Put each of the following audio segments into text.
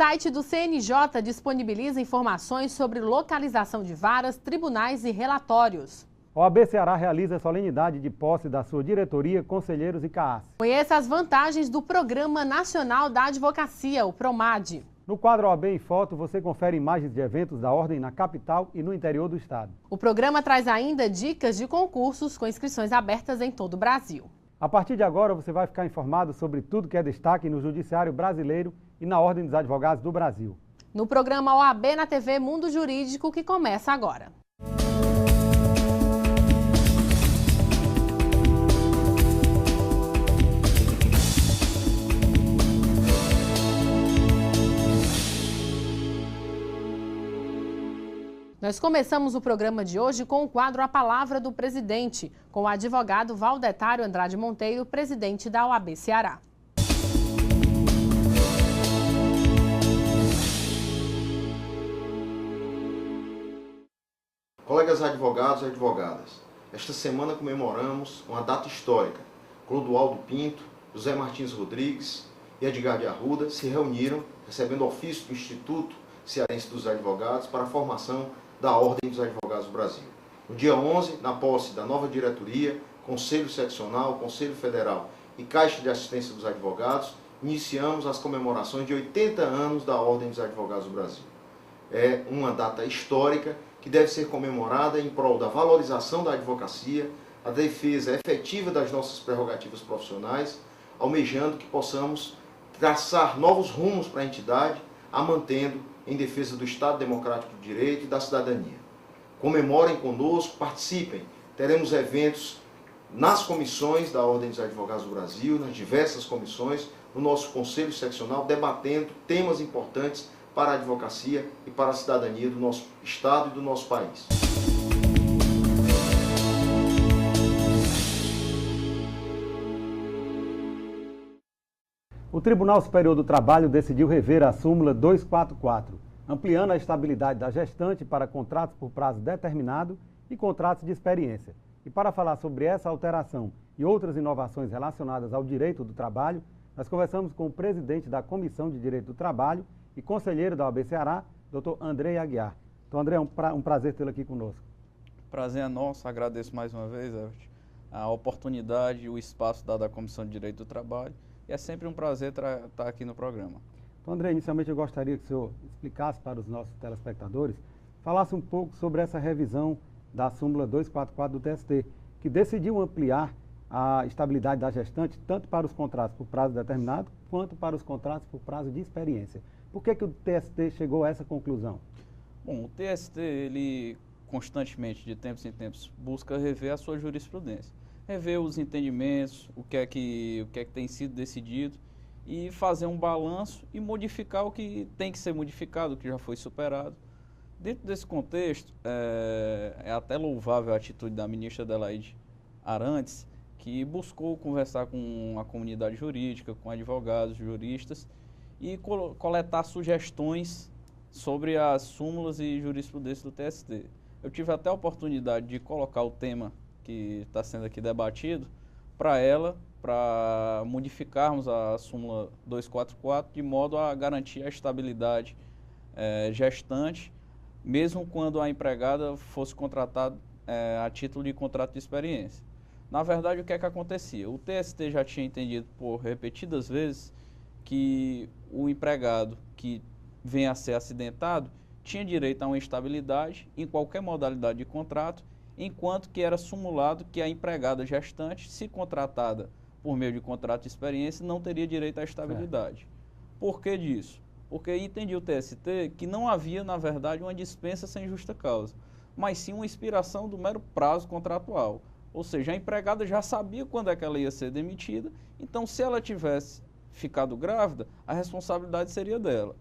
site do CNJ disponibiliza informações sobre localização de varas, tribunais e relatórios. A OAB Ceará realiza a solenidade de posse da sua diretoria, conselheiros e CAAS. Conheça as vantagens do Programa Nacional da Advocacia, o PROMAD. No quadro OAB em Foto, você confere imagens de eventos da ordem na capital e no interior do estado. O programa traz ainda dicas de concursos com inscrições abertas em todo o Brasil. A partir de agora, você vai ficar informado sobre tudo que é destaque no Judiciário Brasileiro e na Ordem dos Advogados do Brasil. No programa OAB na TV Mundo Jurídico, que começa agora. Nós começamos o programa de hoje com o quadro A Palavra do Presidente, com o advogado Valdetário Andrade Monteiro, presidente da OAB Ceará. Colegas advogados e advogadas, esta semana comemoramos uma data histórica. Clodoaldo Pinto, José Martins Rodrigues e Edgar de Arruda se reuniram recebendo ofício do Instituto Cearense dos Advogados para a formação da Ordem dos Advogados do Brasil. No dia 11, na posse da nova diretoria, Conselho Seccional, Conselho Federal e Caixa de Assistência dos Advogados, iniciamos as comemorações de 80 anos da Ordem dos Advogados do Brasil. É uma data histórica que deve ser comemorada em prol da valorização da advocacia, a defesa efetiva das nossas prerrogativas profissionais, almejando que possamos traçar novos rumos para a entidade, a mantendo em defesa do Estado Democrático de Direito e da cidadania. Comemorem conosco, participem. Teremos eventos nas comissões da Ordem dos Advogados do Brasil, nas diversas comissões, no nosso Conselho Seccional, debatendo temas importantes para a advocacia e para a cidadania do nosso Estado e do nosso país. O Tribunal Superior do Trabalho decidiu rever a súmula 244, ampliando a estabilidade da gestante para contratos por prazo determinado e contratos de experiência. E para falar sobre essa alteração e outras inovações relacionadas ao direito do trabalho, nós conversamos com o presidente da Comissão de Direito do Trabalho e conselheiro da OAB Ceará, Dr. Andrei Aguiar. Então, André, é um prazer tê-lo aqui conosco. Prazer é nosso, agradeço mais uma vez, Everton, a oportunidade e o espaço dado à Comissão de Direito do Trabalho. E é sempre um prazer estar aqui no programa. Então, André, inicialmente eu gostaria que o senhor explicasse para os nossos telespectadores, falasse um pouco sobre essa revisão da súmula 244 do TST, que decidiu ampliar a estabilidade da gestante tanto para os contratos por prazo determinado quanto para os contratos por prazo de experiência. Por que o TST chegou a essa conclusão? Bom, o TST, ele constantemente, de tempos em tempos, busca rever a sua jurisprudência. Rever os entendimentos, o que é que tem sido decidido e fazer um balanço e modificar o que tem que ser modificado, o que já foi superado. Dentro desse contexto, é até louvável a atitude da ministra Adelaide Arantes, que buscou conversar com a comunidade jurídica, com advogados, juristas e coletar sugestões sobre as súmulas e jurisprudência do TST. Eu tive até a oportunidade de colocar o tema que está sendo aqui debatido para ela, para modificarmos a súmula 244 de modo a garantir a estabilidade gestante, mesmo quando a empregada fosse contratada a título de contrato de experiência. Na verdade, o que é que acontecia? O TST já tinha entendido por repetidas vezes que o empregado que venha a ser acidentado tinha direito a uma estabilidade em qualquer modalidade de contrato, enquanto que era sumulado que a empregada gestante, se contratada por meio de contrato de experiência, não teria direito à estabilidade. Por que disso? Porque entendia o TST que não havia, na verdade, uma dispensa sem justa causa, mas sim uma expiração do mero prazo contratual. Ou seja, a empregada já sabia quando é que ela ia ser demitida, então se ela tivesse ficado grávida, a responsabilidade seria dela.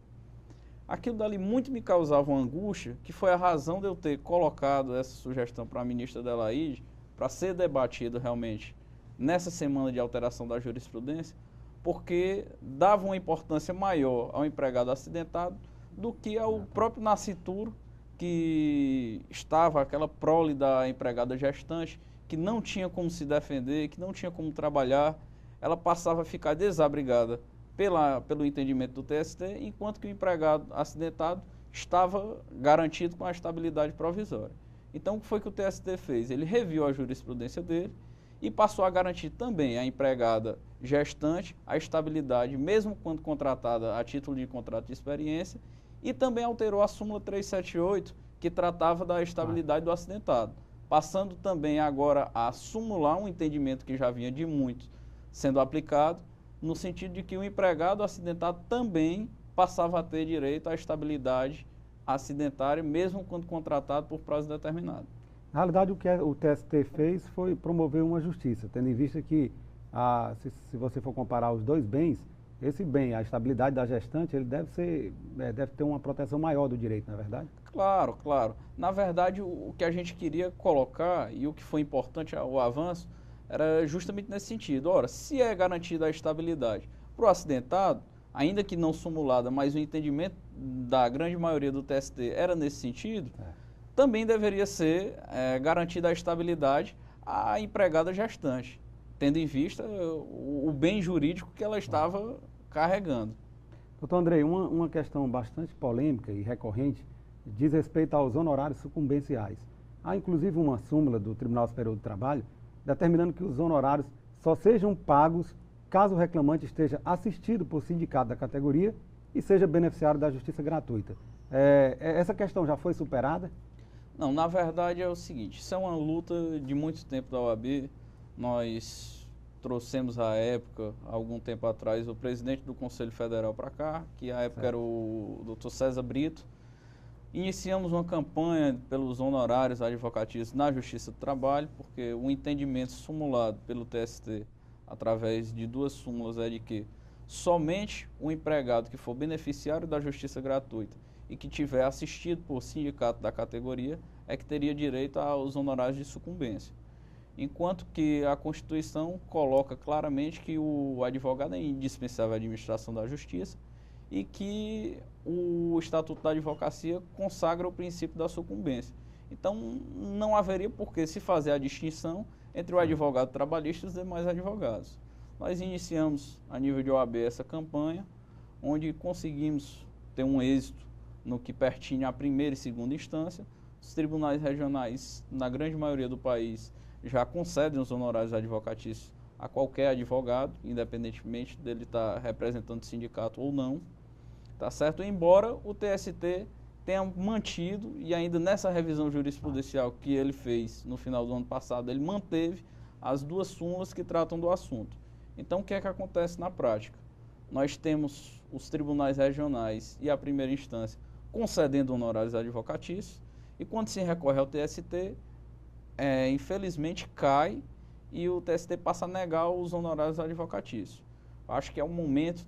Aquilo dali muito me causava uma angústia, que foi a razão de eu ter colocado essa sugestão para a ministra Adelaide, para ser debatido realmente nessa semana de alteração da jurisprudência, porque dava uma importância maior ao empregado acidentado do que ao próprio nascituro, que estava aquela prole da empregada gestante, que não tinha como se defender, que não tinha como trabalhar, ela passava a ficar desabrigada pelo entendimento do TST, enquanto que o empregado acidentado estava garantido com a estabilidade provisória. Então, o que foi que o TST fez? Ele reviu a jurisprudência dele e passou a garantir também à empregada gestante a estabilidade, mesmo quando contratada a título de contrato de experiência, e também alterou a súmula 378, que tratava da estabilidade do acidentado, passando também agora a sumular um entendimento que já vinha de muitos sendo aplicado, no sentido de que o empregado acidentado também passava a ter direito à estabilidade acidentária, mesmo quando contratado por prazo determinado. Na realidade, o que o TST fez foi promover uma justiça, tendo em vista que, se você for comparar os dois bens, esse bem, a estabilidade da gestante, ele deve ter uma proteção maior do direito, não é verdade? Claro, claro. Na verdade, o que a gente queria colocar e o que foi importante o avanço era justamente nesse sentido. Ora, se é garantida a estabilidade para o acidentado, ainda que não sumulada, mas o entendimento da grande maioria do TST era nesse sentido, também deveria ser garantida a estabilidade à empregada gestante, tendo em vista o bem jurídico que ela estava carregando. Doutor Andrei, uma questão bastante polêmica e recorrente diz respeito aos honorários sucumbenciais. Há inclusive uma súmula do Tribunal Superior do Trabalho determinando que os honorários só sejam pagos caso o reclamante esteja assistido por sindicato da categoria e seja beneficiário da justiça gratuita. Essa questão já foi superada? Não, na verdade é o seguinte, isso é uma luta de muito tempo da OAB. Nós trouxemos à época, algum tempo atrás, o presidente do Conselho Federal para cá, que à época era o Dr. César Brito. Iniciamos uma campanha pelos honorários advocatícios na Justiça do Trabalho, porque o entendimento sumulado pelo TST, através de duas súmulas, é de que somente o empregado que for beneficiário da justiça gratuita e que tiver assistido por sindicato da categoria é que teria direito aos honorários de sucumbência. Enquanto que a Constituição coloca claramente que o advogado é indispensável à administração da justiça e que o Estatuto da Advocacia consagra o princípio da sucumbência. Então, não haveria por que se fazer a distinção entre o advogado trabalhista e os demais advogados. Nós iniciamos, a nível de OAB, essa campanha, onde conseguimos ter um êxito no que pertine à primeira e segunda instância. Os tribunais regionais, na grande maioria do país, já concedem os honorários advocatícios a qualquer advogado, independentemente dele estar representando o sindicato ou não, tá certo? Embora o TST tenha mantido, e ainda nessa revisão jurisprudencial que ele fez no final do ano passado, ele manteve as duas súmulas que tratam do assunto. Então, o que é que acontece na prática? Nós temos os tribunais regionais e a primeira instância concedendo honorários advocatícios, e quando se recorre ao TST, infelizmente cai e o TST passa a negar os honorários advocatícios. Acho que é o momento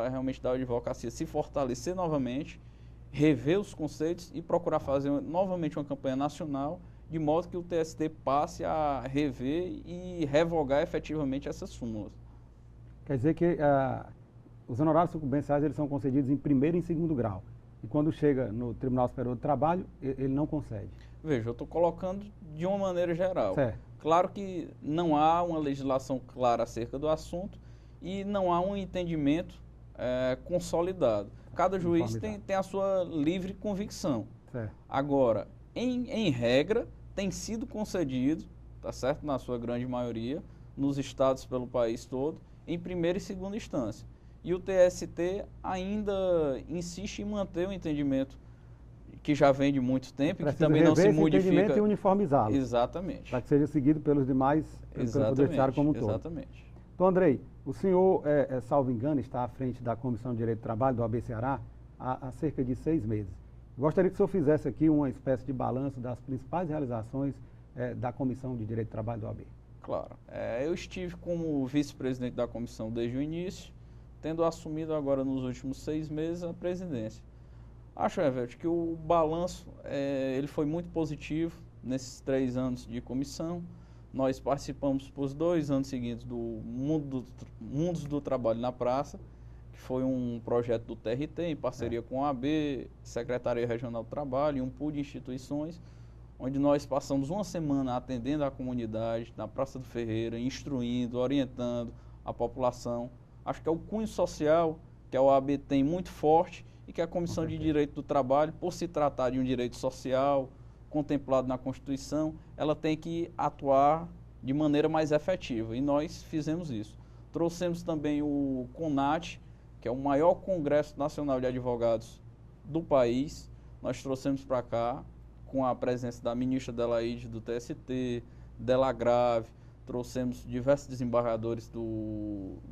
realmente da advocacia se fortalecer novamente, rever os conceitos e procurar fazer novamente uma campanha nacional, de modo que o TST passe a rever e revogar efetivamente essas súmulas. Quer dizer que os honorários sucumbenciais eles são concedidos em primeiro e em segundo grau. E quando chega no Tribunal Superior do Trabalho, ele não concede. Veja, eu estou colocando de uma maneira geral. Certo. Claro que não há uma legislação clara acerca do assunto e não há um entendimento consolidado. Cada juiz tem a sua livre convicção. Certo. Agora, em regra, tem sido concedido, tá certo, na sua grande maioria, nos estados pelo país todo, em primeira e segunda instância. E o TST ainda insiste em manter o entendimento que já vem de muito tempo e que também não se modifica. Esse entendimento e uniformizá-lo. Exatamente. Para que seja seguido pelos demais, pelo Poder Judiciário como um todo. Exatamente. Então, Andrei, o senhor, salvo engano, está à frente da Comissão de Direito do Trabalho do OAB Ceará há cerca de 6 meses. Gostaria que o senhor fizesse aqui uma espécie de balanço das principais realizações da Comissão de Direito do Trabalho do OAB. Claro. Eu estive como vice-presidente da comissão desde o início, tendo assumido agora nos últimos 6 meses a presidência. Acho, Everett, que o balanço ele foi muito positivo nesses 3 anos de comissão. Nós participamos por 2 anos seguintes do Mundos do Trabalho na Praça, que foi um projeto do TRT em parceria com a AB, Secretaria Regional do Trabalho e um pool de instituições, onde nós passamos uma semana atendendo a comunidade na Praça do Ferreira, instruindo, orientando a população Acho que é o cunho social que a OAB tem muito forte e que a Comissão de Direito do Trabalho, por se tratar de um direito social contemplado na Constituição, ela tem que atuar de maneira mais efetiva, e nós fizemos isso. Trouxemos também o CONAT, que é o maior Congresso Nacional de Advogados do país. Nós trouxemos para cá, com a presença da ministra Adelaide do TST, Delagrave, trouxemos diversos desembargadores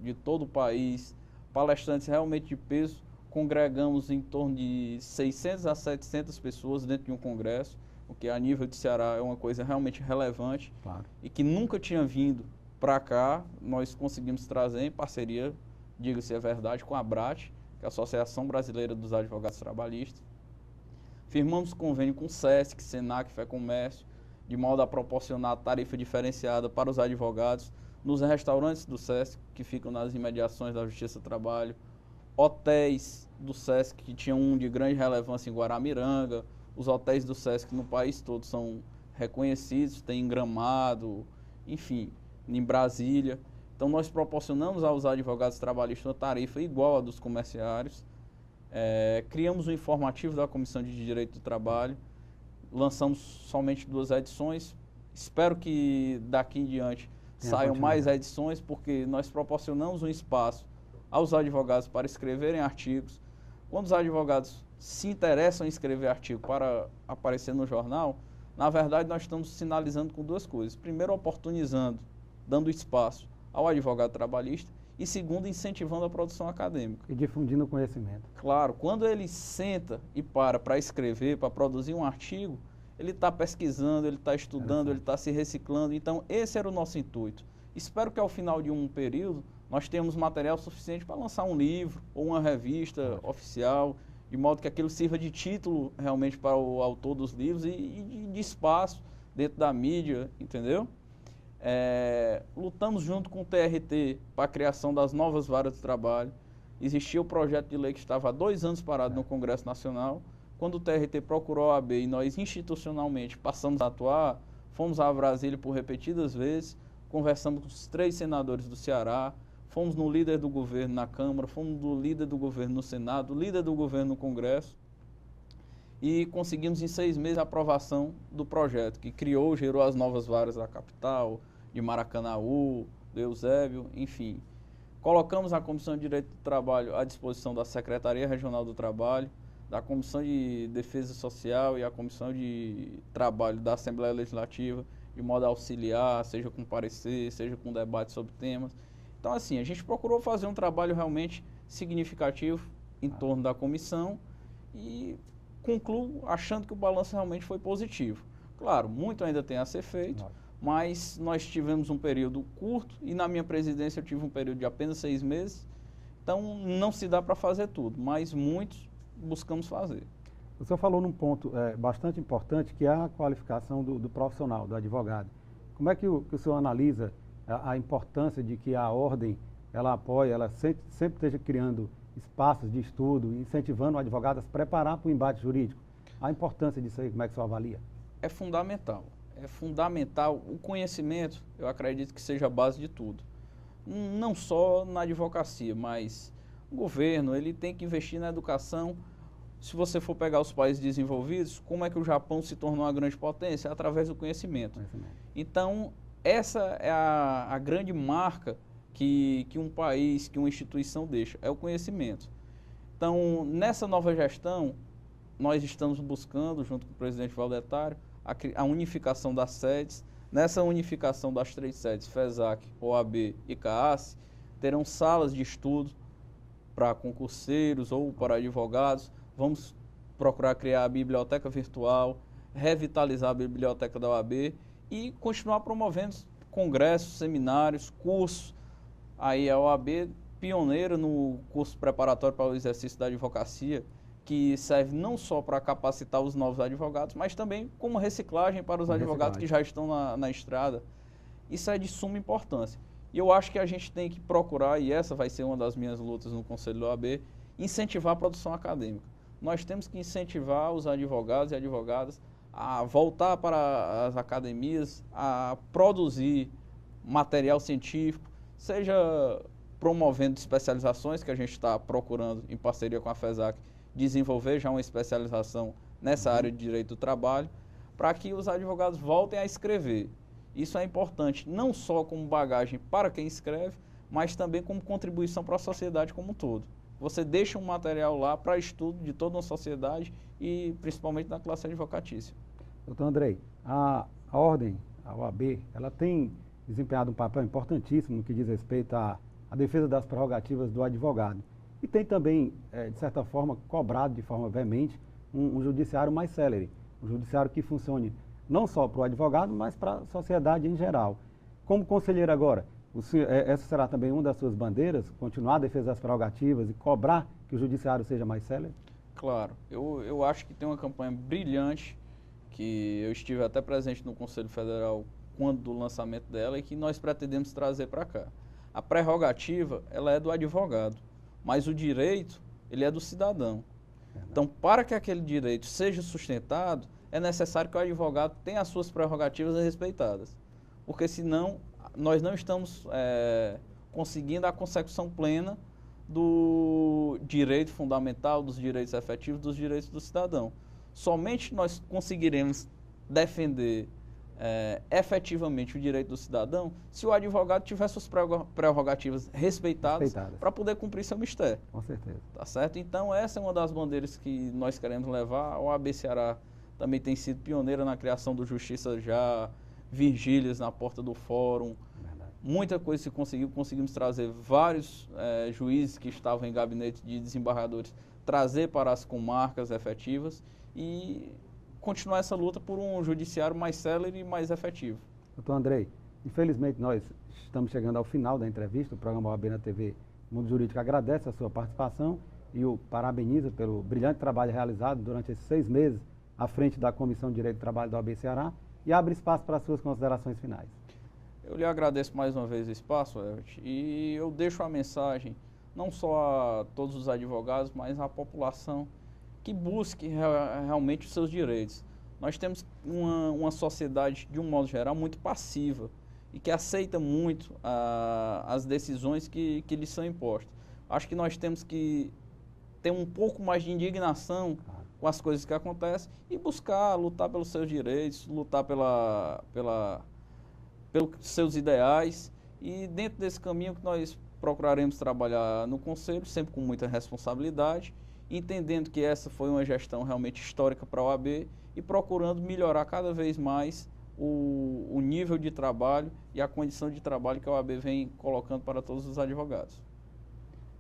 de todo o país, palestrantes realmente de peso, congregamos em torno de 600 a 700 pessoas dentro de um congresso, o que a nível de Ceará é uma coisa realmente relevante, Claro. e que nunca tinha vindo para cá. Nós conseguimos trazer em parceria, diga-se a verdade, com a ABRAT, que é a Associação Brasileira dos Advogados Trabalhistas. Firmamos convênio com o SESC, SENAC, FEComércio, de modo a proporcionar tarifa diferenciada para os advogados nos restaurantes do SESC, que ficam nas imediações da Justiça do Trabalho, hotéis do SESC, que tinham um de grande relevância em Guaramiranga. Os hotéis do SESC no país todo são reconhecidos, tem em Gramado, enfim, em Brasília. Então nós proporcionamos aos advogados trabalhistas uma tarifa igual à dos comerciários. Criamos um informativo da Comissão de Direito do Trabalho, lançamos somente 2 edições. Espero que daqui em diante saiam mais edições, porque nós proporcionamos um espaço aos advogados para escreverem artigos. Quando os advogados se interessam em escrever artigo para aparecer no jornal, na verdade nós estamos sinalizando com 2 coisas. Primeiro, oportunizando, dando espaço ao advogado trabalhista, e segundo, incentivando a produção acadêmica. E difundindo o conhecimento. Claro, quando ele senta e para escrever, para produzir um artigo, ele está pesquisando, ele está estudando, ele está se reciclando. Então, esse era o nosso intuito. Espero que ao final de um período, nós tenhamos material suficiente para lançar um livro ou uma revista oficial, de modo que aquilo sirva de título realmente para o autor dos livros e de espaço dentro da mídia, entendeu? Lutamos junto com o TRT para a criação das novas varas de trabalho. Existia o projeto de lei que estava há 2 anos parado no Congresso Nacional. Quando o TRT procurou a OAB e nós institucionalmente passamos a atuar, fomos a Brasília por repetidas vezes, conversamos com os 3 senadores do Ceará, fomos no líder do governo na Câmara, fomos no líder do governo no Senado, líder do governo no Congresso, e conseguimos em 6 meses a aprovação do projeto, que gerou as novas varas da capital, de Maracanaú, do Eusébio, enfim. Colocamos a Comissão de Direito do Trabalho à disposição da Secretaria Regional do Trabalho, da Comissão de Defesa Social e a Comissão de Trabalho da Assembleia Legislativa, de modo a auxiliar, seja com parecer, seja com debate sobre temas. Então, assim, a gente procurou fazer um trabalho realmente significativo em torno da comissão e concluo achando que o balanço realmente foi positivo. Claro, muito ainda tem a ser feito, mas nós tivemos um período curto e na minha presidência eu tive um período de apenas 6 meses, então não se dá para fazer tudo, mas muitos buscamos fazer. O senhor falou num ponto bastante importante, que é a qualificação do profissional, do advogado. Como é que o senhor analisa a importância de que a ordem, ela apoie, ela sempre esteja criando espaços de estudo, incentivando o advogado a se preparar para o embate jurídico? A importância disso aí, como é que o senhor avalia? É fundamental. É fundamental. O conhecimento, eu acredito que seja a base de tudo. Não só na advocacia, mas o governo, ele tem que investir na educação. Se você for pegar os países desenvolvidos, como é que o Japão se tornou uma grande potência? Através do conhecimento. Então, essa é a grande marca que um país, que uma instituição deixa, é o conhecimento. Então, nessa nova gestão, nós estamos buscando, junto com o presidente Valdetário, a unificação das sedes. Nessa unificação das 3 sedes, FESAC, OAB e CAAS, terão salas de estudo para concurseiros ou para advogados. Vamos procurar criar a biblioteca virtual, revitalizar a biblioteca da OAB e continuar promovendo congressos, seminários, cursos. Aí a OAB pioneira no curso preparatório para o exercício da advocacia, que serve não só para capacitar os novos advogados, mas também como reciclagem para os advogados que já estão na estrada. Isso é de suma importância. E eu acho que a gente tem que procurar, e essa vai ser uma das minhas lutas no Conselho da OAB, incentivar a produção acadêmica. Nós temos que incentivar os advogados e advogadas a voltar para as academias, a produzir material científico, seja promovendo especializações, que a gente está procurando, em parceria com a FESAC, desenvolver já uma especialização nessa área de direito do trabalho, para que os advogados voltem a escrever. Isso é importante, não só como bagagem para quem escreve, mas também como contribuição para a sociedade como um todo. Você deixa um material lá para estudo de toda uma sociedade e principalmente da classe advocatícia. Doutor Andrei, a ordem, a OAB, ela tem desempenhado um papel importantíssimo no que diz respeito à defesa das prerrogativas do advogado. E tem também, de certa forma, cobrado de forma veemente um judiciário mais célere, um judiciário que funcione não só para o advogado, mas para a sociedade em geral. Como conselheiro agora, essa será também uma das suas bandeiras, continuar a defesa das prerrogativas e cobrar que o judiciário seja mais célere? Claro, eu acho que tem uma campanha brilhante, que eu estive até presente no Conselho Federal quando do lançamento dela e que nós pretendemos trazer para cá. A prerrogativa, ela é do advogado, mas o direito, ele é do cidadão. Então, para que aquele direito seja sustentado, é necessário que o advogado tenha as suas prerrogativas respeitadas, porque senão nós não estamos conseguindo a consecução plena do direito fundamental, dos direitos efetivos, dos direitos do cidadão. Somente nós conseguiremos defender efetivamente o direito do cidadão se o advogado tiver suas prerrogativas respeitadas. Para poder cumprir seu mistério. Com certeza. Tá certo? Então, essa é uma das bandeiras que nós queremos levar. A OAB Ceará também tem sido pioneira na criação do Justiça Já, vigílias na porta do fórum. Verdade. Muita coisa se conseguiu. Conseguimos trazer vários juízes que estavam em gabinete de desembargadores, trazer para as comarcas efetivas e continuar essa luta por um judiciário mais célere e mais efetivo. Doutor Andrei, infelizmente nós estamos chegando ao final da entrevista. O programa OAB na TV Mundo Jurídico agradece a sua participação e o parabeniza pelo brilhante trabalho realizado durante esses 6 meses à frente da Comissão de Direito do Trabalho da OAB Ceará e abre espaço para as suas considerações finais. Eu lhe agradeço mais uma vez o espaço, Everett, e eu deixo a mensagem não só a todos os advogados, mas à população que busque realmente os seus direitos. Nós temos uma sociedade, de um modo geral, muito passiva e que aceita muito as decisões que lhes são impostas. Acho que nós temos que ter um pouco mais de indignação com as coisas que acontecem e buscar lutar pelos seus direitos, lutar pelos seus ideais, e dentro desse caminho que nós procuraremos trabalhar no Conselho, sempre com muita responsabilidade, entendendo que essa foi uma gestão realmente histórica para a OAB e procurando melhorar cada vez mais o nível de trabalho e a condição de trabalho que a OAB vem colocando para todos os advogados.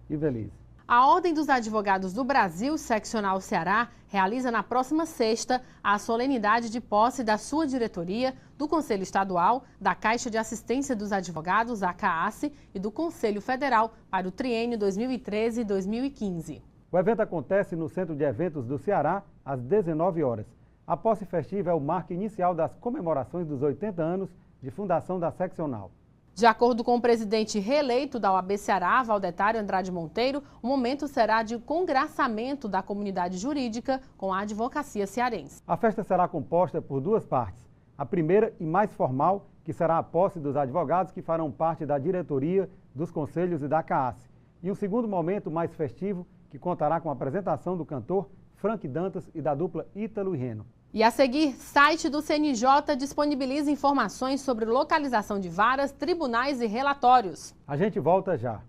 Ivelisse. A Ordem dos Advogados do Brasil, Seccional Ceará, realiza na próxima sexta a solenidade de posse da sua diretoria, do Conselho Estadual, da Caixa de Assistência dos Advogados, a CAASSE, e do Conselho Federal para o triênio 2013-2015. O evento acontece no Centro de Eventos do Ceará, às 19 horas. A posse festiva é o marco inicial das comemorações dos 80 anos de fundação da seccional. De acordo com o presidente reeleito da OAB Ceará, Valdetário Andrade Monteiro, o momento será de congraçamento da comunidade jurídica com a advocacia cearense. A festa será composta por 2 partes. A primeira e mais formal, que será a posse dos advogados que farão parte da diretoria, dos conselhos e da CAASSE. E um segundo momento mais festivo, que contará com a apresentação do cantor Frank Dantas e da dupla Ítalo e Reno. E a seguir, site do CNJ disponibiliza informações sobre localização de varas, tribunais e relatórios. A gente volta já.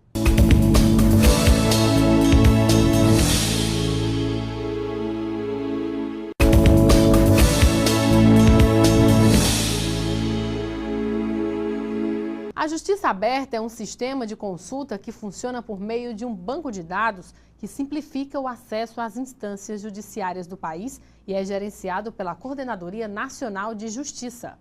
A Justiça Aberta é um sistema de consulta que funciona por meio de um banco de dados que simplifica o acesso às instâncias judiciárias do país e é gerenciado pela Coordenadoria Nacional de Justiça.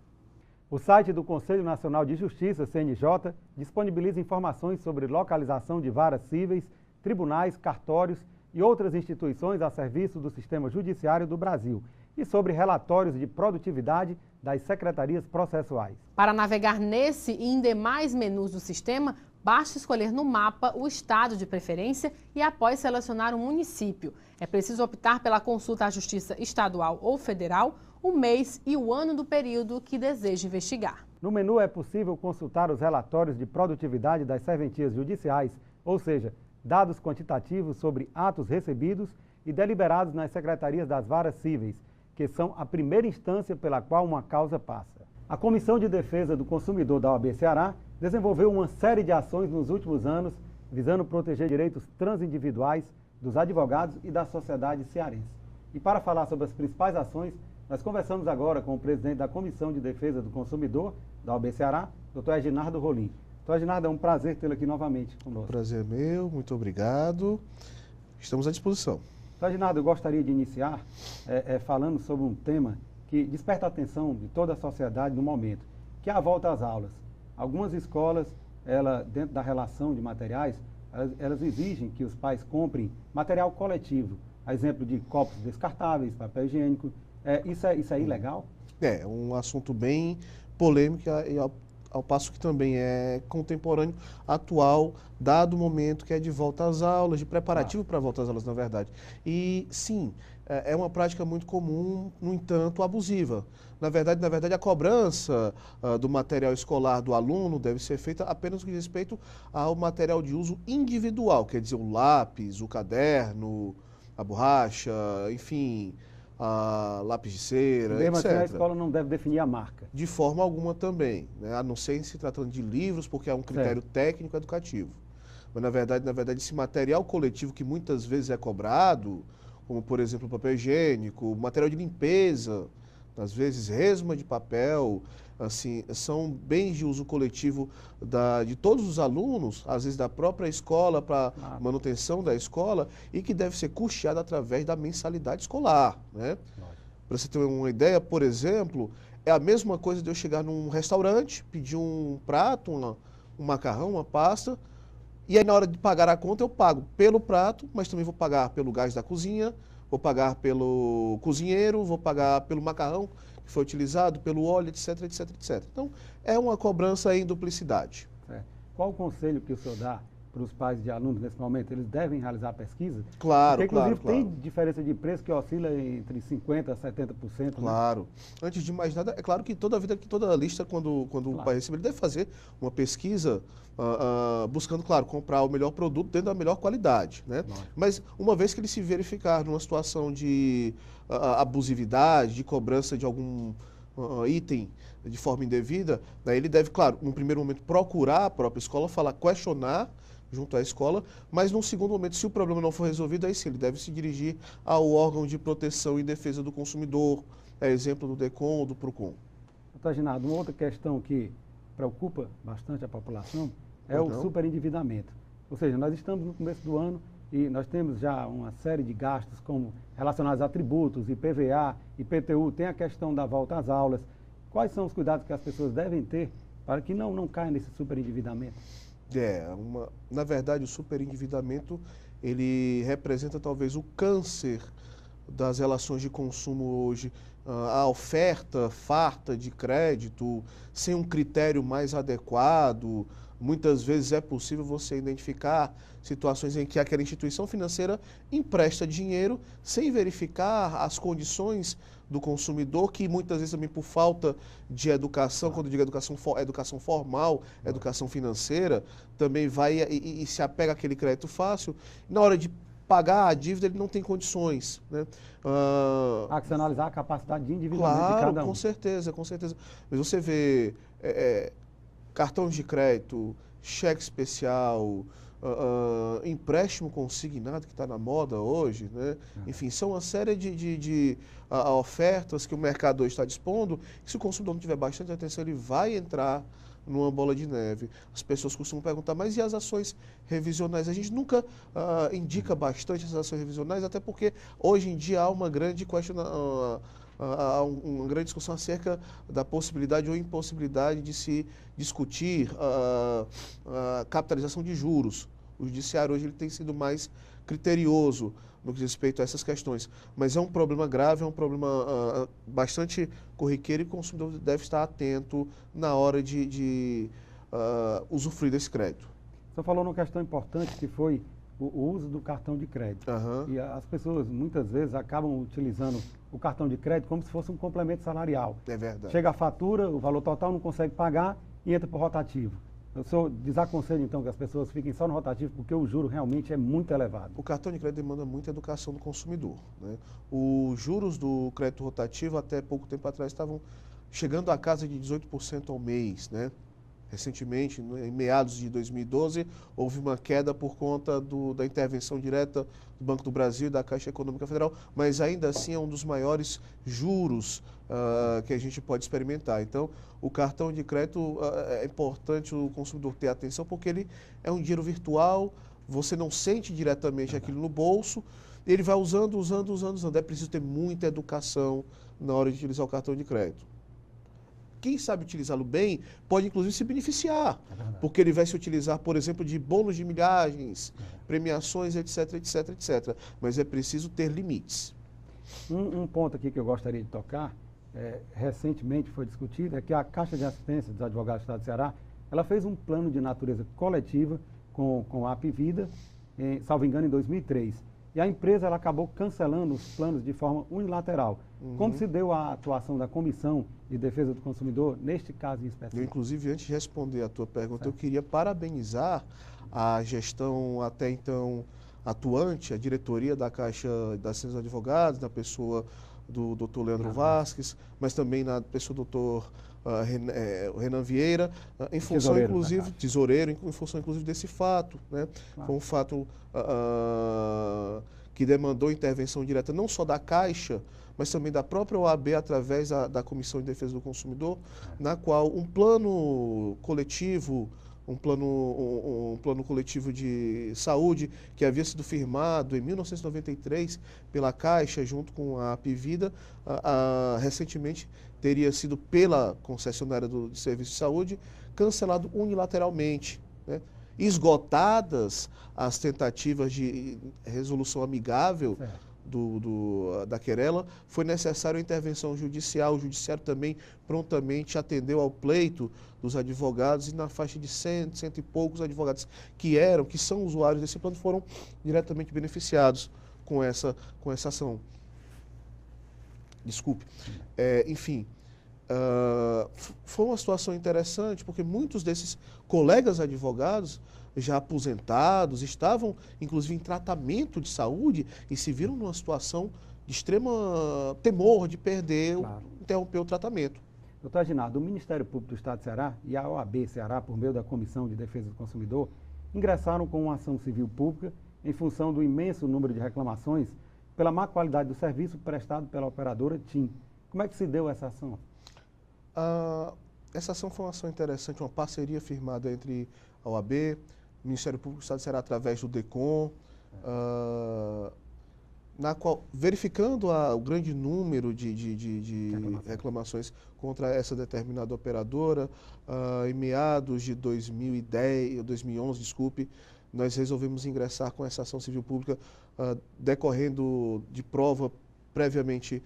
O site do Conselho Nacional de Justiça, CNJ, disponibiliza informações sobre localização de varas cíveis, tribunais, cartórios e outras instituições a serviço do sistema judiciário do Brasil e sobre relatórios de produtividade das secretarias processuais. Para navegar nesse e em demais menus do sistema, basta escolher no mapa o estado de preferência e após selecionar um município. É preciso optar pela consulta à Justiça Estadual ou Federal, o mês e o ano do período que deseja investigar. No menu é possível consultar os relatórios de produtividade das serventias judiciais ou seja, dados quantitativos sobre atos recebidos e deliberados nas secretarias das varas cíveis, que são a primeira instância pela qual uma causa passa. A Comissão de Defesa do Consumidor da OAB Ceará desenvolveu uma série de ações nos últimos anos, visando proteger direitos transindividuais dos advogados e da sociedade cearense. E para falar sobre as principais ações, nós conversamos agora com o presidente da Comissão de Defesa do Consumidor da OAB Ceará, Dr. Eginardo Rolim. Dr. Eginardo, é um prazer tê-lo aqui novamente conosco. Prazer é meu, muito obrigado. Estamos à disposição. Dr. Eginardo, eu gostaria de iniciar falando sobre um tema que desperta a atenção de toda a sociedade no momento, que é a volta às aulas. Algumas escolas, dentro da relação de materiais, elas exigem que os pais comprem material coletivo, a exemplo de copos descartáveis, papel higiênico. Isso é ilegal? É um assunto bem polêmico e ao passo que também é contemporâneo, atual, dado o momento que é de volta às aulas, de preparativo para a volta às aulas, na verdade. E sim, é uma prática muito comum, no entanto, abusiva. Na verdade, a cobrança do material escolar do aluno deve ser feita apenas com respeito ao material de uso individual, quer dizer, o lápis, o caderno, a borracha, enfim, lápis de cera, mesmo etc. Assim, a escola não deve definir a marca. De forma alguma também, né? A não ser se tratando de livros, porque é um critério técnico educativo. Mas, na verdade, esse material coletivo que muitas vezes é cobrado, como, por exemplo, papel higiênico, material de limpeza, às vezes resma de papel, assim, são bens de uso coletivo de todos os alunos, às vezes da própria escola para manutenção da escola, e que deve ser custeado através da mensalidade escolar, né? Para você ter uma ideia, por exemplo, é a mesma coisa de eu chegar num restaurante, pedir um prato, um macarrão, uma pasta, e aí na hora de pagar a conta eu pago pelo prato, mas também vou pagar pelo gás da cozinha, vou pagar pelo cozinheiro, vou pagar pelo macarrão que foi utilizado, pelo óleo, etc, etc, etc. Então, é uma cobrança em duplicidade. Qual o conselho que o senhor dá para os pais de alunos nesse momento? Eles devem realizar pesquisa? Claro, porque, inclusive, claro. tem diferença de preço que oscila entre 50% a 70%. Claro. Né? Antes de mais nada, é claro que toda lista, quando o pai receber, ele deve fazer uma pesquisa buscando, claro, comprar o melhor produto dentro da melhor qualidade, né? Mas uma vez que ele se verificar numa situação de abusividade, de cobrança de algum item de forma indevida, daí ele deve, claro, num primeiro momento procurar a própria escola, questionar junto à escola, mas num segundo momento, se o problema não for resolvido, aí sim, ele deve se dirigir ao órgão de proteção e defesa do consumidor, exemplo do DECOM ou do PROCON. Doutor Eginardo, uma outra questão que preocupa bastante a população é o superendividamento. Ou seja, nós estamos no começo do ano e nós temos já uma série de gastos como relacionados a tributos, IPVA, IPTU, tem a questão da volta às aulas. Quais são os cuidados que as pessoas devem ter para que não caia nesse superendividamento? Na verdade, o superendividamento, ele representa talvez o câncer das relações de consumo hoje. A oferta farta de crédito, sem um critério mais adequado, muitas vezes é possível você identificar situações em que aquela instituição financeira empresta dinheiro sem verificar as condições do consumidor, que muitas vezes também por falta de educação, quando eu digo educação formal, educação financeira, também vai e se apega àquele crédito fácil. Na hora de pagar a dívida, ele não tem condições, né? Há que se analisar a capacidade de endividamento de cada um. Claro, com certeza. Mas você vê cartão de crédito, cheque especial, empréstimo consignado, que está na moda hoje, né? Enfim, são uma série de ofertas que o mercado hoje está dispondo, que se o consumidor não tiver bastante atenção, ele vai entrar numa bola de neve. As pessoas costumam perguntar, mas e as ações revisionais? A gente nunca indica bastante as ações revisionais, até porque hoje em dia há uma grande uma grande discussão acerca da possibilidade ou impossibilidade de se discutir a capitalização de juros. O judiciário hoje ele tem sido mais criterioso no que diz respeito a essas questões. Mas é um problema grave, é um problema bastante corriqueiro e o consumidor deve estar atento na hora de usufruir desse crédito. Você falou numa questão importante que foi o uso do cartão de crédito. E as pessoas muitas vezes acabam utilizando o cartão de crédito como se fosse um complemento salarial. É verdade. Chega a fatura, o valor total não consegue pagar e entra para o rotativo. O senhor desaconselha, então, que as pessoas fiquem só no rotativo, porque o juro realmente é muito elevado. O cartão de crédito demanda muita educação do consumidor, né? Os juros do crédito rotativo, até pouco tempo atrás, estavam chegando a casa de 18% ao mês, né? Recentemente, em meados de 2012, houve uma queda por conta da intervenção direta do Banco do Brasil e da Caixa Econômica Federal, mas ainda assim é um dos maiores juros que a gente pode experimentar. Então, o cartão de crédito é importante o consumidor ter atenção, porque ele é um dinheiro virtual, você não sente diretamente aquilo no bolso, ele vai usando. É preciso ter muita educação na hora de utilizar o cartão de crédito. Quem sabe utilizá-lo bem pode, inclusive, se beneficiar, porque ele vai se utilizar, por exemplo, de bônus de milhagens, premiações, etc, etc, etc. Mas é preciso ter limites. Um ponto aqui que eu gostaria de tocar, recentemente foi discutido, é que a Caixa de Assistência dos Advogados do Estado do Ceará, ela fez um plano de natureza coletiva com a Apvida, salvo engano, em 2003. E a empresa ela acabou cancelando os planos de forma unilateral. Como se deu a atuação da Comissão de Defesa do Consumidor neste caso em específico? Eu, inclusive, antes de responder a tua pergunta, eu queria parabenizar a gestão até então atuante, a diretoria da Caixa da Assistência dos Advogados, na pessoa do Dr. Leandro Vasques, mas também na pessoa do Dr. Renan Vieira, em função, inclusive, tesoureiro, em função, inclusive, desse fato, né? Foi um fato que demandou intervenção direta não só da Caixa, mas também da própria OAB através da Comissão de Defesa do Consumidor, na qual um plano coletivo, um plano coletivo de saúde que havia sido firmado em 1993 pela Caixa junto com a Apvida, recentemente teria sido pela concessionária de serviço de saúde cancelado unilateralmente, né? Esgotadas as tentativas de resolução amigável da querela, foi necessária a intervenção judicial. O judiciário também prontamente atendeu ao pleito dos advogados e na faixa de 100 e poucos advogados que são usuários desse plano foram diretamente beneficiados com essa ação. Desculpe. Enfim, foi uma situação interessante porque muitos desses colegas advogados já aposentados, estavam inclusive em tratamento de saúde e se viram numa situação de extrema temor de perder, interromper o tratamento. Doutor Aginaldo, o Ministério Público do Estado do Ceará e a OAB Ceará, por meio da Comissão de Defesa do Consumidor, ingressaram com uma ação civil pública em função do imenso número de reclamações pela má qualidade do serviço prestado pela operadora TIM. Como é que se deu essa ação? Essa ação foi uma ação interessante, uma parceria firmada entre a OAB, o Ministério Público do Estado do Ceará através do DECOM, na qual, verificando o grande número de reclamações contra essa determinada operadora, em meados de 2011, desculpe, nós resolvemos ingressar com essa ação civil pública decorrendo de prova previamente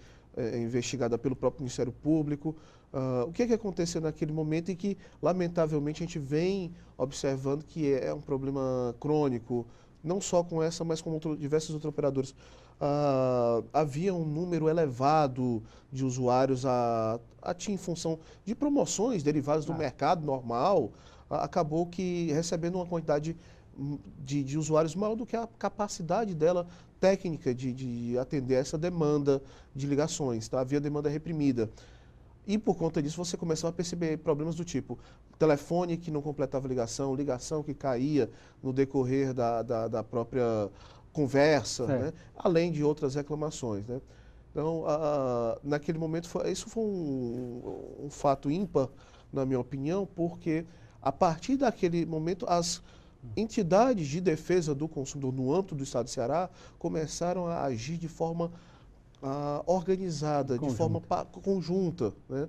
investigada pelo próprio Ministério Público. O que aconteceu naquele momento e que, lamentavelmente, a gente vem observando que é um problema crônico, não só com essa, mas com diversos outros operadores. Havia um número elevado de usuários a TIM em função de promoções derivadas do mercado normal, acabou que recebendo uma quantidade de usuários maior do que a capacidade dela técnica de atender essa demanda de ligações, tá? Havia demanda reprimida. E por conta disso você começava a perceber problemas do tipo telefone que não completava ligação que caía no decorrer da própria conversa, né? Além de outras reclamações, né? Então, naquele momento, isso foi um fato ímpar, na minha opinião, porque a partir daquele momento as entidades de defesa do consumidor no âmbito do Estado do Ceará começaram a agir de forma organizada, de forma conjunta, né?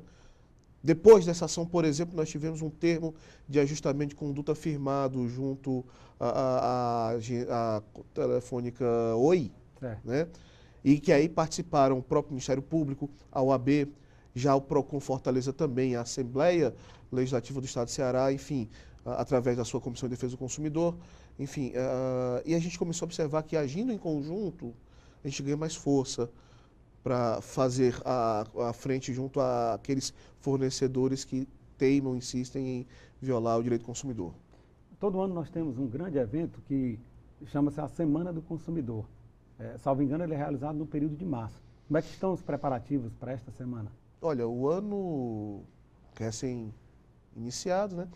Depois dessa ação, por exemplo, nós tivemos um termo de ajustamento de conduta firmado junto à Telefônica Oi, né? E que aí participaram o próprio Ministério Público, a OAB, já o PROCON Fortaleza também, a Assembleia Legislativa do Estado do Ceará, enfim, através da sua Comissão de Defesa do Consumidor, enfim, e a gente começou a observar que agindo em conjunto, a gente ganha mais força para fazer a frente junto àqueles fornecedores que teimam, insistem em violar o direito do consumidor. Todo ano nós temos um grande evento que chama-se a Semana do Consumidor. Salvo engano, ele é realizado no período de março. Como é que estão os preparativos para esta semana? Olha, o ano recém-iniciado, né,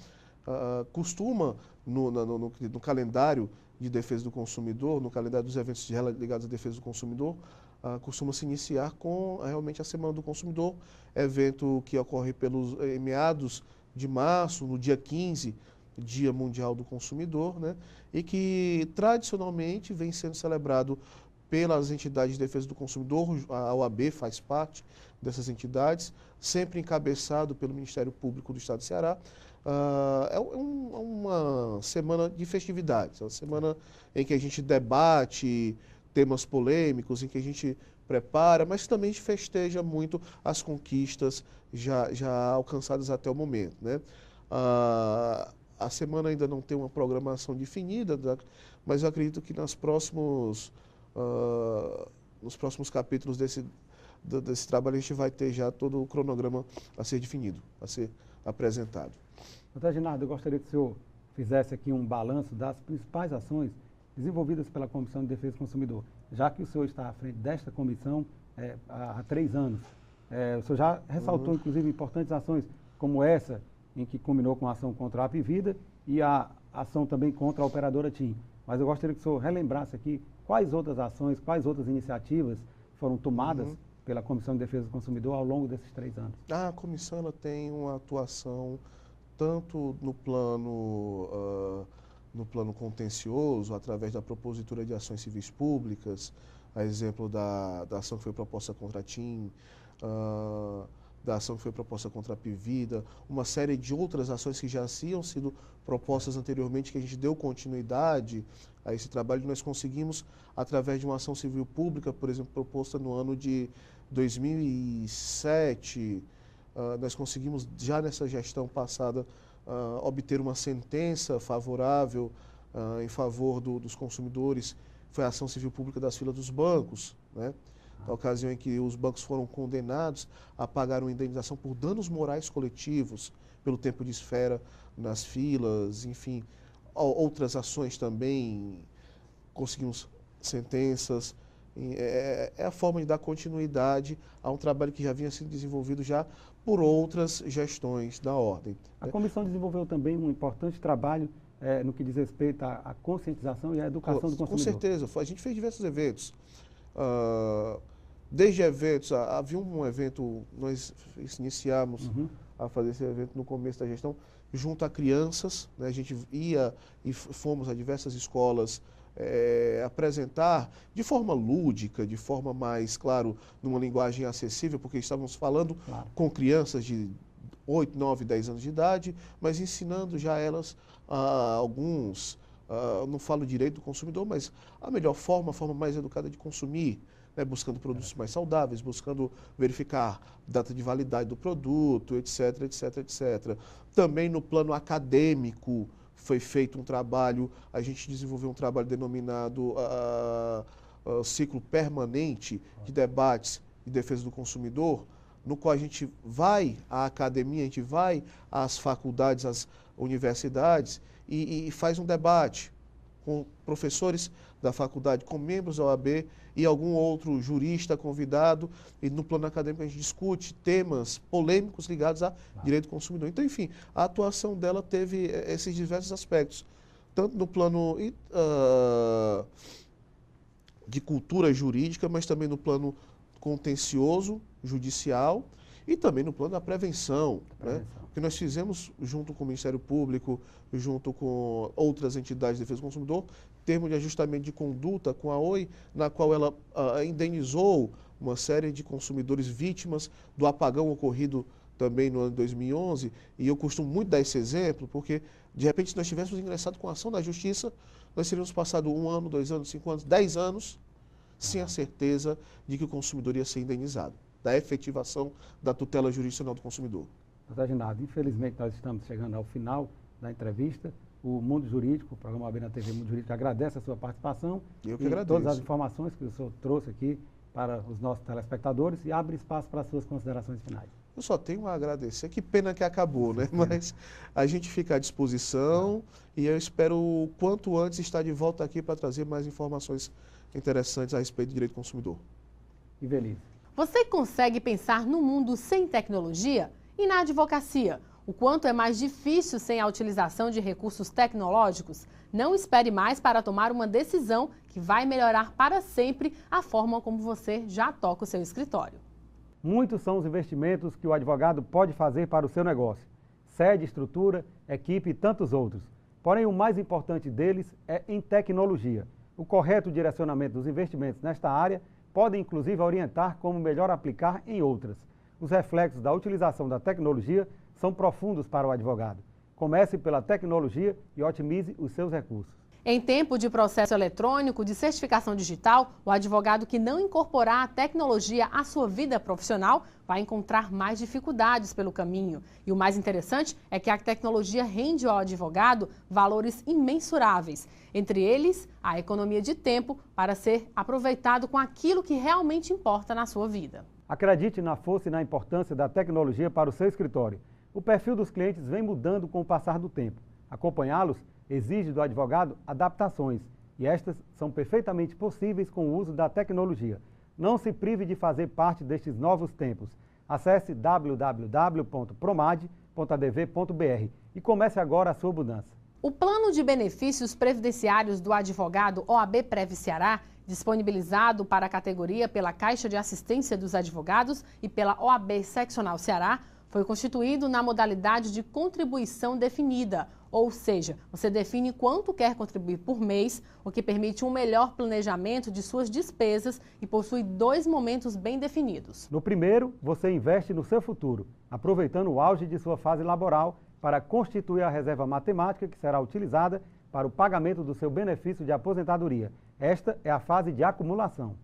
costuma, no calendário de defesa do consumidor, no calendário dos eventos ligados à defesa do consumidor, costuma se iniciar com realmente a Semana do Consumidor, evento que ocorre em meados de março, no dia 15, Dia Mundial do Consumidor, né, e que tradicionalmente vem sendo celebrado pelas entidades de defesa do consumidor. A OAB faz parte dessas entidades, sempre encabeçado pelo Ministério Público do Estado do Ceará. É uma semana de festividades, é uma semana em que a gente debate temas polêmicos, em que a gente prepara, mas também a gente festeja muito as conquistas já alcançadas até o momento, né? A semana ainda não tem uma programação definida, mas eu acredito que nos próximos capítulos desse trabalho a gente vai ter já todo o cronograma a ser definido, a ser apresentado. Doutor Ginardo, eu gostaria que o senhor fizesse aqui um balanço das principais ações desenvolvidas pela Comissão de Defesa do Consumidor, já que o senhor está à frente desta comissão há 3 anos. O senhor já ressaltou, inclusive, importantes ações como essa, em que culminou com a ação contra a Apivida e a ação também contra a operadora TIM. Mas eu gostaria que o senhor relembrasse aqui quais outras ações, quais outras iniciativas foram tomadas pela Comissão de Defesa do Consumidor ao longo desses 3 anos. A comissão ela tem uma atuação tanto no plano contencioso, através da propositura de ações civis públicas, a exemplo da ação que foi proposta contra a TIM, da ação que foi proposta contra a Apivida, uma série de outras ações que já tinham sido propostas anteriormente, que a gente deu continuidade a esse trabalho. Nós conseguimos, através de uma ação civil pública, por exemplo, proposta no ano de 2007, nós conseguimos, já nessa gestão passada, obter uma sentença favorável em favor dos consumidores. Foi a ação civil pública das filas dos bancos, né? Na ocasião em que os bancos foram condenados a pagar uma indenização por danos morais coletivos, pelo tempo de espera nas filas, enfim, outras ações também, conseguimos sentenças. É a forma de dar continuidade a um trabalho que já vinha sendo desenvolvido já por outras gestões da ordem. A comissão desenvolveu também um importante trabalho no que diz respeito à conscientização e à educação do consumidor. Com certeza, a gente fez diversos eventos. Desde eventos, havia um evento, nós iniciamos a fazer esse evento no começo da gestão, junto a crianças, né? A gente ia e fomos a diversas escolas apresentar de forma lúdica, de forma mais, claro, numa linguagem acessível, porque estávamos falando com crianças de 8, 9, 10 anos de idade, mas ensinando já elas não falo direito do consumidor, mas a melhor forma, a forma mais educada de consumir, né, buscando produtos mais saudáveis, buscando verificar data de validade do produto, etc, etc, etc. Também no plano acadêmico foi feito um trabalho, a gente desenvolveu um trabalho denominado ciclo permanente de debates de defesa do consumidor, no qual a gente vai à academia, a gente vai às faculdades, às universidades e faz um debate com professores da faculdade, com membros da OAB e algum outro jurista convidado, e no plano acadêmico a gente discute temas polêmicos ligados a direito do consumidor. Então, enfim, a atuação dela teve esses diversos aspectos, tanto no plano de cultura jurídica, mas também no plano contencioso, judicial, e também no plano da prevenção, né? Que nós fizemos junto com o Ministério Público, junto com outras entidades de defesa do consumidor, termo de ajustamento de conduta com a OI, na qual ela indenizou uma série de consumidores vítimas do apagão ocorrido também no ano de 2011, e eu costumo muito dar esse exemplo, porque de repente se nós tivéssemos ingressado com a ação da Justiça, nós teríamos passado 1 ano, 2 anos, 5 anos, 10 anos, sem a certeza de que o consumidor ia ser indenizado, da efetivação da tutela jurisdicional do consumidor. Doutor Ginardo, infelizmente nós estamos chegando ao final da entrevista. O Mundo Jurídico, o programa OAB na TV Mundo Jurídico, agradece a sua participação. Eu que e agradeço. Todas as informações que o senhor trouxe aqui para os nossos telespectadores e abre espaço para as suas considerações finais. Eu só tenho a agradecer. Que pena que acabou, né? Mas a gente fica à disposição e eu espero o quanto antes estar de volta aqui para trazer mais informações interessantes a respeito do direito do consumidor. Infeliz. Você consegue pensar no mundo sem tecnologia? E na advocacia? O quanto é mais difícil sem a utilização de recursos tecnológicos? Não espere mais para tomar uma decisão que vai melhorar para sempre a forma como você já toca o seu escritório. Muitos são os investimentos que o advogado pode fazer para o seu negócio. Sede, estrutura, equipe e tantos outros. Porém, o mais importante deles é em tecnologia. O correto direcionamento dos investimentos nesta área pode inclusive orientar como melhor aplicar em outras. Os reflexos da utilização da tecnologia são profundos para o advogado. Comece pela tecnologia e otimize os seus recursos. Em tempo de processo eletrônico de certificação digital, o advogado que não incorporar a tecnologia à sua vida profissional vai encontrar mais dificuldades pelo caminho. E o mais interessante é que a tecnologia rende ao advogado valores imensuráveis. Entre eles, a economia de tempo para ser aproveitado com aquilo que realmente importa na sua vida. Acredite na força e na importância da tecnologia para o seu escritório. O perfil dos clientes vem mudando com o passar do tempo. Acompanhá-los exige do advogado adaptações, e estas são perfeitamente possíveis com o uso da tecnologia. Não se prive de fazer parte destes novos tempos. Acesse www.promad.adv.br e comece agora a sua mudança. O plano de benefícios previdenciários do advogado OAB Prev Ceará, disponibilizado para a categoria pela Caixa de Assistência dos Advogados e pela OAB Seccional Ceará, foi constituído na modalidade de contribuição definida, ou seja, você define quanto quer contribuir por mês, o que permite um melhor planejamento de suas despesas e possui 2 momentos bem definidos. No primeiro, você investe no seu futuro, aproveitando o auge de sua fase laboral para constituir a reserva matemática que será utilizada para o pagamento do seu benefício de aposentadoria. Esta é a fase de acumulação.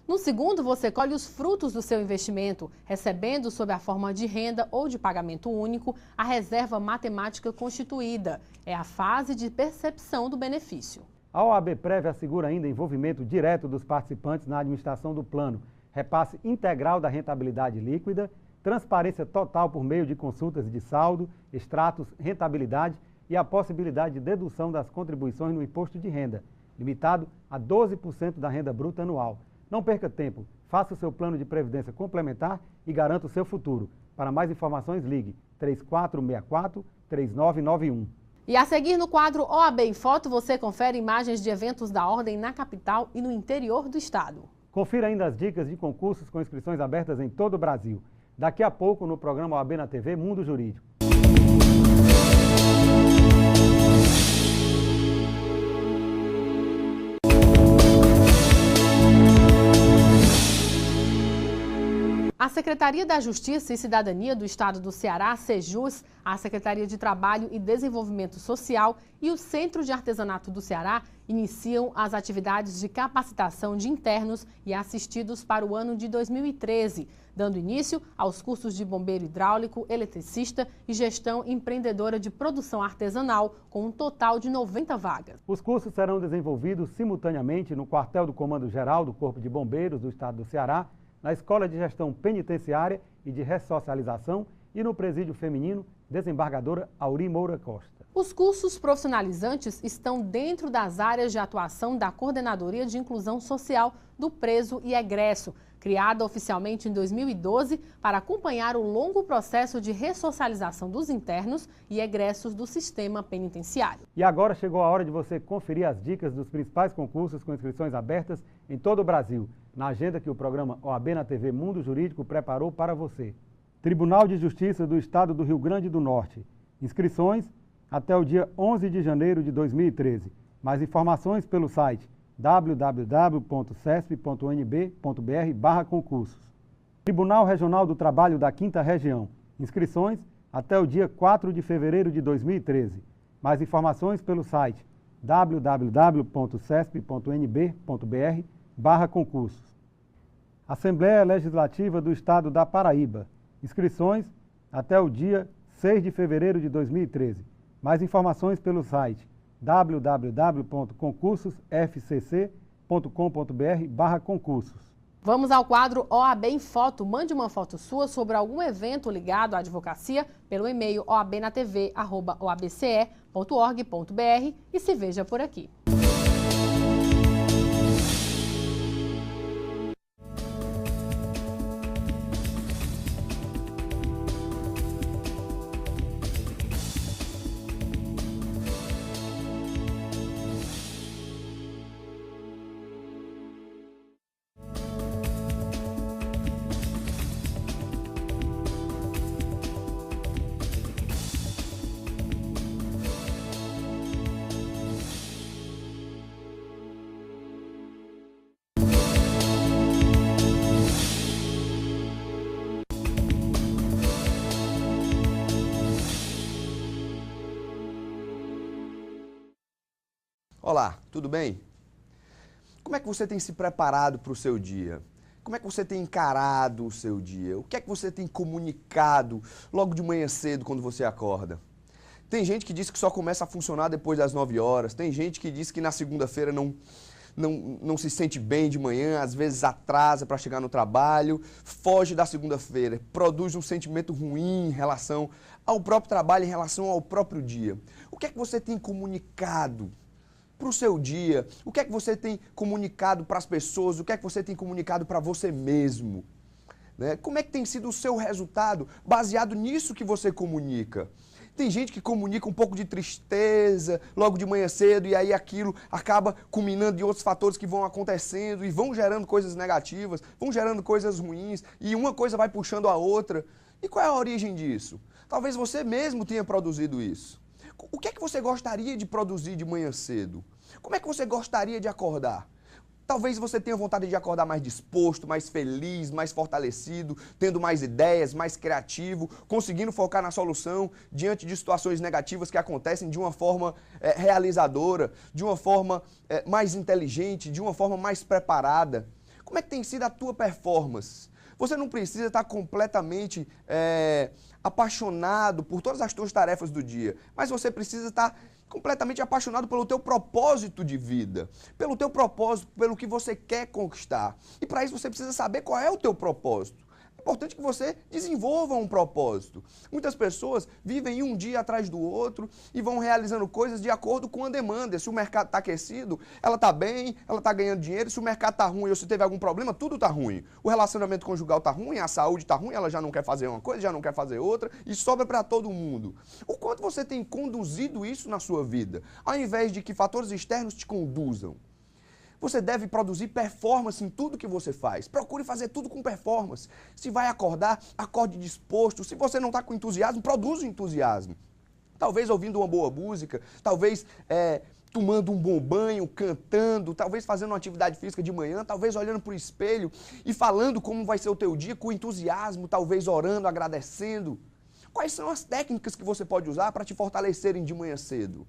No segundo, você colhe os frutos do seu investimento, recebendo sob a forma de renda ou de pagamento único a reserva matemática constituída. É a fase de percepção do benefício. A OAB Prev assegura ainda envolvimento direto dos participantes na administração do plano, repasse integral da rentabilidade líquida, transparência total por meio de consultas de saldo, extratos, rentabilidade e a possibilidade de dedução das contribuições no imposto de renda, limitado a 12% da renda bruta anual. Não perca tempo, faça o seu plano de previdência complementar e garanta o seu futuro. Para mais informações, ligue 3464-3991. E a seguir no quadro OAB em Foto, você confere imagens de eventos da ordem na capital e no interior do estado. Confira ainda as dicas de concursos com inscrições abertas em todo o Brasil. Daqui a pouco no programa OAB na TV Mundo Jurídico. A Secretaria da Justiça e Cidadania do Estado do Ceará, SEJUS, a Secretaria de Trabalho e Desenvolvimento Social e o Centro de Artesanato do Ceará iniciam as atividades de capacitação de internos e assistidos para o ano de 2013, dando início aos cursos de bombeiro hidráulico, eletricista e gestão empreendedora de produção artesanal, com um total de 90 vagas. Os cursos serão desenvolvidos simultaneamente no quartel do Comando Geral do Corpo de Bombeiros do Estado do Ceará, na Escola de Gestão Penitenciária e de Ressocialização e no Presídio Feminino Desembargadora Auri Moura Costa. Os cursos profissionalizantes estão dentro das áreas de atuação da Coordenadoria de Inclusão Social do Preso e Egresso, criada oficialmente em 2012 para acompanhar o longo processo de ressocialização dos internos e egressos do sistema penitenciário. E agora chegou a hora de você conferir as dicas dos principais concursos com inscrições abertas em todo o Brasil, na agenda que o programa OAB na TV Mundo Jurídico preparou para você. Tribunal de Justiça do Estado do Rio Grande do Norte. Inscrições até o dia 11 de janeiro de 2013. Mais informações pelo site www.cesp.nb.br/concursos. Tribunal Regional do Trabalho da 5ª Região. Inscrições até o dia 4 de fevereiro de 2013. Mais informações pelo site www.cesp.nb.br/concursos. Assembleia Legislativa do Estado da Paraíba. Inscrições até o dia 6 de fevereiro de 2013. Mais informações pelo site www.concursosfcc.com.br/concursos. Vamos ao quadro OAB em Foto. Mande uma foto sua sobre algum evento ligado à advocacia pelo e-mail oabnatv@oabce.org.br e se veja por aqui. Olá, tudo bem? Como é que você tem se preparado para o seu dia? Como é que você tem encarado o seu dia? O que é que você tem comunicado logo de manhã cedo quando você acorda? Tem gente que diz que só começa a funcionar depois das 9 horas, tem gente que diz que na segunda-feira não se sente bem de manhã, às vezes atrasa para chegar no trabalho, foge da segunda-feira, produz um sentimento ruim em relação ao próprio trabalho, em relação ao próprio dia. O que é que você tem comunicado para o seu dia? O que é que você tem comunicado para as pessoas? O que é que você tem comunicado para você mesmo? Né? Como é que tem sido o seu resultado baseado nisso que você comunica? Tem gente que comunica um pouco de tristeza logo de manhã cedo e aí aquilo acaba culminando em outros fatores que vão acontecendo e vão gerando coisas negativas, vão gerando coisas ruins e uma coisa vai puxando a outra. E qual é a origem disso? Talvez você mesmo tenha produzido isso. O que é que você gostaria de produzir de manhã cedo? Como é que você gostaria de acordar? Talvez você tenha vontade de acordar mais disposto, mais feliz, mais fortalecido, tendo mais ideias, mais criativo, conseguindo focar na solução diante de situações negativas que acontecem de uma forma realizadora, de uma forma mais inteligente, de uma forma mais preparada. Como é que tem sido a tua performance? Você não precisa estar completamente apaixonado por todas as tuas tarefas do dia, mas você precisa estar completamente apaixonado pelo teu propósito de vida, pelo teu propósito, pelo que você quer conquistar. E para isso você precisa saber qual é o teu propósito. É importante que você desenvolva um propósito. Muitas pessoas vivem um dia atrás do outro e vão realizando coisas de acordo com a demanda. Se o mercado está aquecido, ela está bem, ela está ganhando dinheiro. Se o mercado está ruim ou se teve algum problema, tudo está ruim. O relacionamento conjugal está ruim, a saúde está ruim, ela já não quer fazer uma coisa, já não quer fazer outra e sobra para todo mundo. O quanto você tem conduzido isso na sua vida, ao invés de que fatores externos te conduzam? Você deve produzir performance em tudo que você faz. Procure fazer tudo com performance. Se vai acordar, acorde disposto. Se você não está com entusiasmo, produza o entusiasmo. Talvez ouvindo uma boa música, talvez tomando um bom banho, cantando, talvez fazendo uma atividade física de manhã, talvez olhando para o espelho e falando como vai ser o teu dia com entusiasmo, talvez orando, agradecendo. Quais são as técnicas que você pode usar para te fortalecerem de manhã cedo?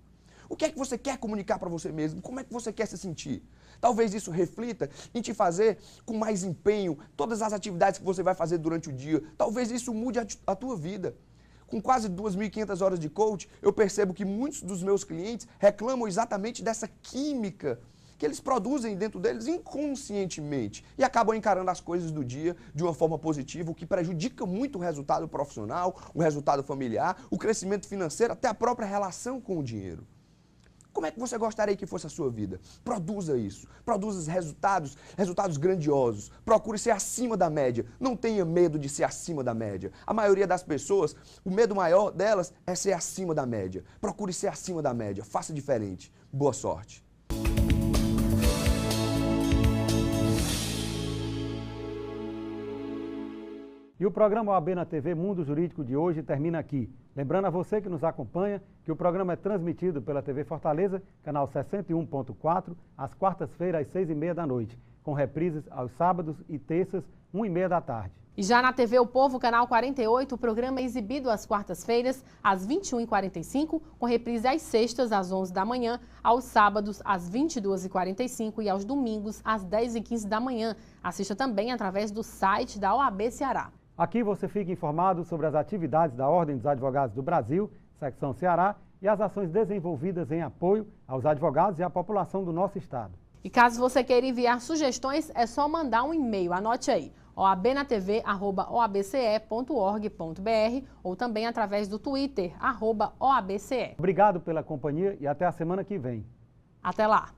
O que é que você quer comunicar para você mesmo? Como é que você quer se sentir? Talvez isso reflita em te fazer com mais empenho todas as atividades que você vai fazer durante o dia. Talvez isso mude a tua vida. Com quase 2.500 horas de coach, eu percebo que muitos dos meus clientes reclamam exatamente dessa química que eles produzem dentro deles inconscientemente e acabam encarando as coisas do dia de uma forma positiva, o que prejudica muito o resultado profissional, o resultado familiar, o crescimento financeiro, até a própria relação com o dinheiro. Como é que você gostaria que fosse a sua vida? Produza isso. Produza resultados grandiosos. Procure ser acima da média. Não tenha medo de ser acima da média. A maioria das pessoas, o medo maior delas é ser acima da média. Procure ser acima da média. Faça diferente. Boa sorte. E o programa OAB na TV Mundo Jurídico de hoje termina aqui. Lembrando a você que nos acompanha que o programa é transmitido pela TV Fortaleza, canal 61.4, às quartas-feiras, às 6h30 da noite, com reprises aos sábados e terças, 1h30 da tarde. E já na TV O Povo, canal 48, o programa é exibido às quartas-feiras, às 21h45, com reprise às sextas, às 11 da manhã, aos sábados, às 22h45 e aos domingos, às 10h15 da manhã. Assista também através do site da OAB Ceará. Aqui você fica informado sobre as atividades da Ordem dos Advogados do Brasil, Secção Ceará, e as ações desenvolvidas em apoio aos advogados e à população do nosso estado. E caso você queira enviar sugestões, é só mandar um e-mail. Anote aí, oabnatv@oabce.org.br ou também através do Twitter, @OABCE. Obrigado pela companhia e até a semana que vem. Até lá!